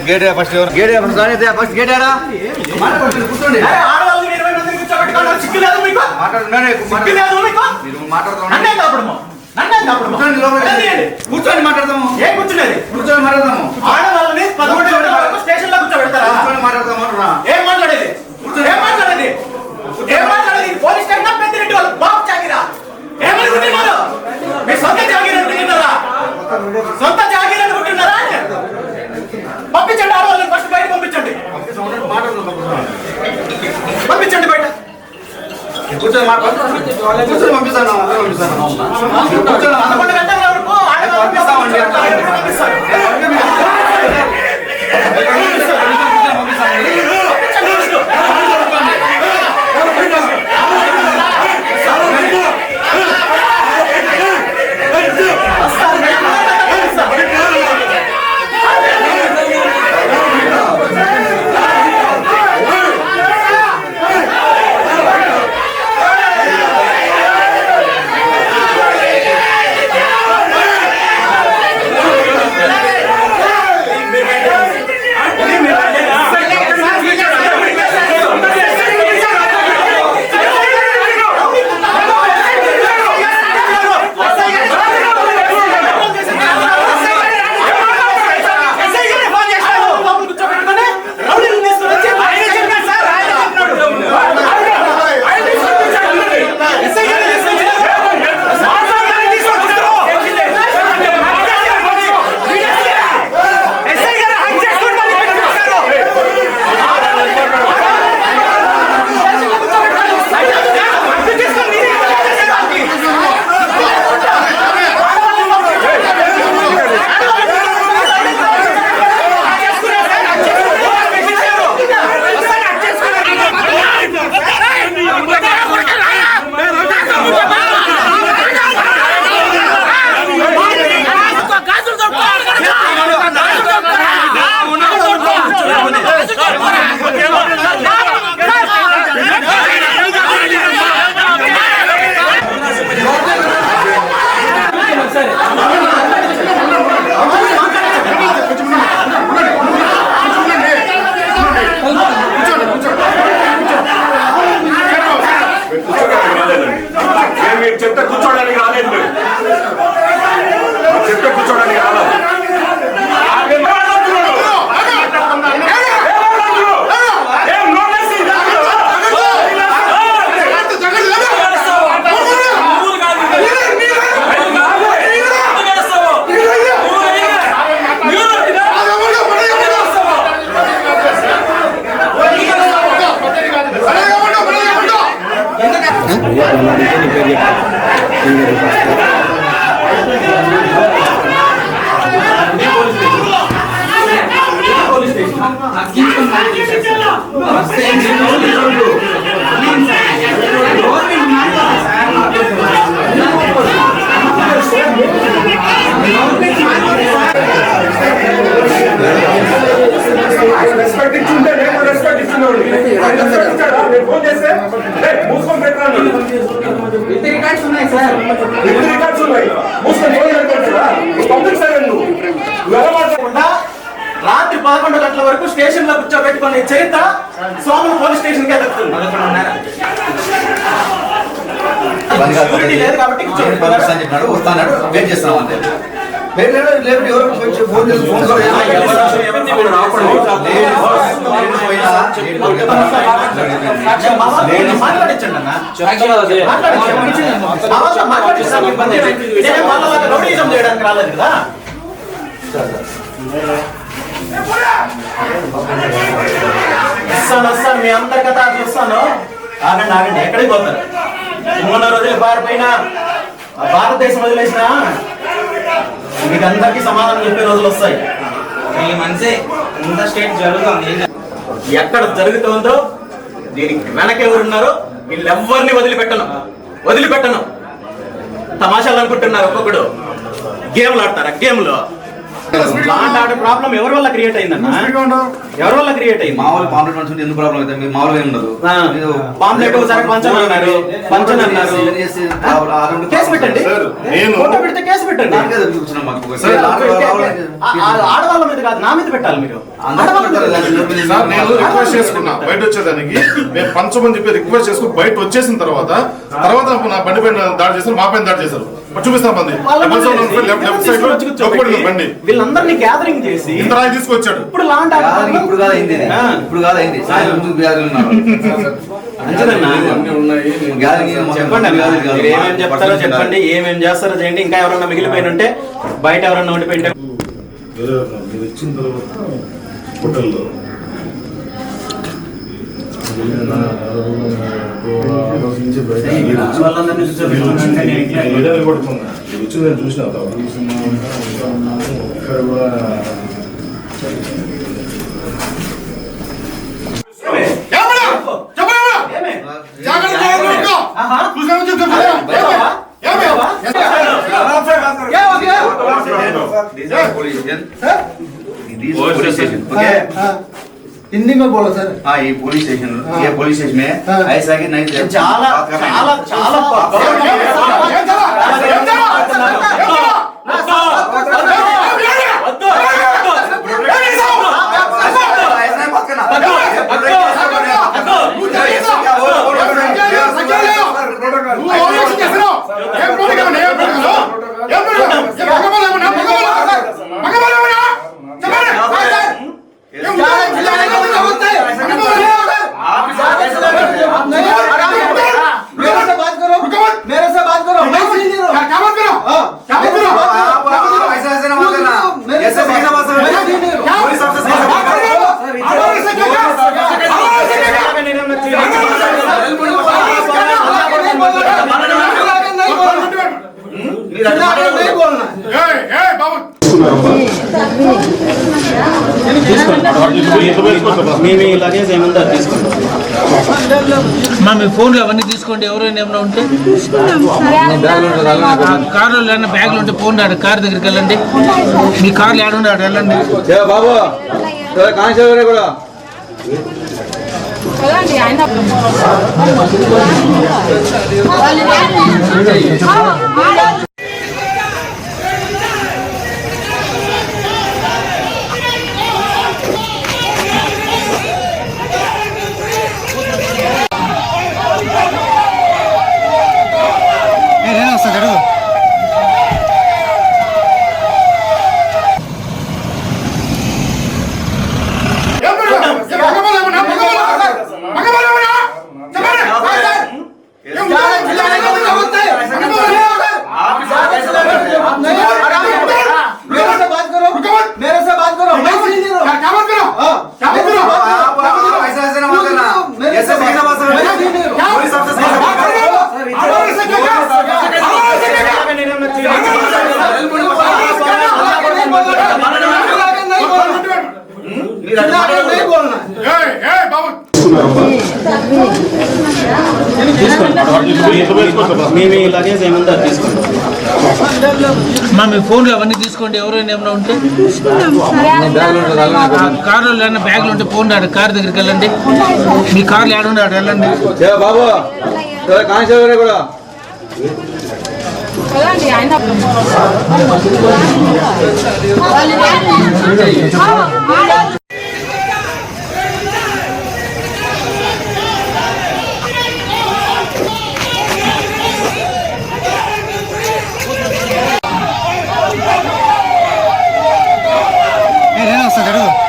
Gate first gate first gate ఆడా కూర్చోండి. కూర్చొని మాట్లాడదాము. ఏం కూర్చునేది? కూర్చొని మాట్లాడదాము. ఆడవాళ్ళని 11 స్టేషన్ లో కూర్చోబెడతారా? కూర్చొని మాట్లాడదాము. ఏం మాట్లాడేది? ఏం మాట్లాడేది? ఏం మాట్లాడేది? పోలీస్ స్టేషన్ పెద్దిరెడ్డి వాళ్ళు బాబు జాగిరా ఏమనుకుంటున్నారు? మీ సొంత జాగిరా అనుకుంటున్నారా? సొంత జాగిరా అనుకుంటున్నారా? పంపించండి ఆడవాళ్ళని ఫస్ట్ బయట పంపించండి. పంపించండి బయట. కూర్చొని కూర్చొని పంపిస్తాను. కూర్చొని 11 గంటల వరకు ఆడవాళ్ళని పంపిస్తామండి. చెప్తే కూర్చోడానికి రాలేదు. చెప్తే కూర్చోడానికి రాలేదు. రెస్పెక్ట్ ఇచ్చింటే నేను రెస్పెక్ట్ ఇస్తున్నాను. ఫోన్ చేస్తే మూసుకొని పెట్టాను. రికార్డ్స్ ఉన్నాయి సార్. రికార్డ్స్ ఉన్నాయి. మూసుకొని పబ్లిక్ సర్వెంట్ నువ్వు ఎలా మాట్లాడకుండా రాత్రి 11 గంటల వరకు స్టేషన్ లో కూర్చోబెట్టుకునే చరిత్ర సోమల పోలీస్ స్టేషన్ కే దక్కుతుంది. లేదు కాబట్టి చెప్పినాడు వస్తాడు వెయిట్ చేస్తున్నాం అంతే. ఫోన్ చేసి మాట్లాడించండి అన్న. చేయడానికి రాలేదు కదా. వస్తాను మీ అందరి కథ చూస్తాను. ఆగండి ఎక్కడికి పోతారు? 3 రోజులు పారిపోయినా భారతదేశం వదిలేసిన మీకు అందరికీ సమాధానం చెప్పే రోజులు వస్తాయి. ఈ మనిషి ఇంత స్టేట్ జరుగుతుంది. ఎక్కడ జరుగుతుందో దీనికి వెనకెవరున్నారో వీళ్ళెవ్వరిని వదిలిపెట్టను. తమాషాలు అనుకుంటున్నారు. ఒక్కొక్కడు గేమ్లు ఆడతారా? గేమ్లో లాండ్ ఆర్డర్ ప్రాబ్లం ఎవరి వల్ల క్రియేట్ అయిందన్న? ఎవరి వల్ల క్రియేట్ అయింది? మామూలు పాంప్లెట్ పంచుకుంటే ఎందుకు ప్రాబ్లం అవుతుంది? మీరు మామూలుగా ఏం ఉండదు. పాంప్లెట్ ఒకసారి పంచని అన్నారు. కేసు పెట్టండి, ఫోటో పెడితే కేసు పెట్టండి. ఆడవాళ్ళ మీద కాదు, నా మీద పెట్టాలి మీరు. నేను రిక్వెస్ట్ చేసుకున్నా బయట వచ్చేదానికి, మేము పంచమని చెప్పి రిక్వెస్ట్ చేసుకుని బయట వచ్చేసిన తర్వాత నా బండి పైన దాడి చేశారు, మా పైన దాడి చేశారు. చూపిస్తాం బండి బండి వీళ్ళందరినీ గ్యాదరింగ్ చేసి ఇంత రాయి తీసుకొచ్చాడు. ఇప్పుడు లాండ్ ఇప్పుడు కాదు అయింది, ఇప్పుడు కాదు అయింది. చెప్పండి, ఏమేమి చెప్తారో చెప్పండి, ఏమేమి చేస్తారో చేయండి. ఇంకా ఎవరన్నా మిగిలిపోయిన ఉంటే బయట ఎవరన్నా ఉండిపోయింటే మీరు ఇచ్చిన తర్వాత హోటల్లో చూసిన हिंदी में बोलो सर। हाँ ये पुलिस स्टेशन, ये पुलिस स्टेशन में ऐसा कि नहीं చాలా చాలా చాలా मेरे से बात करो, मैं सीनियर हूं। क्या बात करो? क्या बात करो? ऐसा ऐसा मत करना, ऐसा कैसा बात कर रहे हो? पुलिस ऑफिसर से बात कर रहे हो? नहीं बोलना। మీ లగేజ్ ఏమందా తీసుకోండి. మీ ఫోన్లు అవన్నీ తీసుకోండి. ఎవరైనా ఏమైనా ఉంటే కార్లో లేని బ్యాగ్లు ఉంటే ఫోన్ రాడు, కార్ దగ్గరికి వెళ్ళండి. మీ కార్లు ఏడుండే ఆడు వెళ్ళండి. బాబు కానిస్టేబుల్ కూడా मेरे से बात करो, मैं सीनियर हूं। क्या बात करो? क्या बात करो? ऐसा ऐसा मत करना, ऐसा कैसा बात कर रहे हो? पुलिस ऑफिसर से बात कर रहे हो? नहीं बोलना। మీ లగేజ్ ఏమందా తీసుకోండి. మీ ఫోన్లు అవన్నీ తీసుకోండి. ఎవరైనా ఏమైనా ఉంటే కార్లో లేని బ్యాగ్లు ఉంటే ఫోన్ రాడు, కార్ దగ్గరికి వెళ్ళండి. మీ కార్లు ఏడుండే ఆడు వెళ్ళండి. బాబు కానిస్టేబుల్ కూడా నేను వస్తా జరుగు.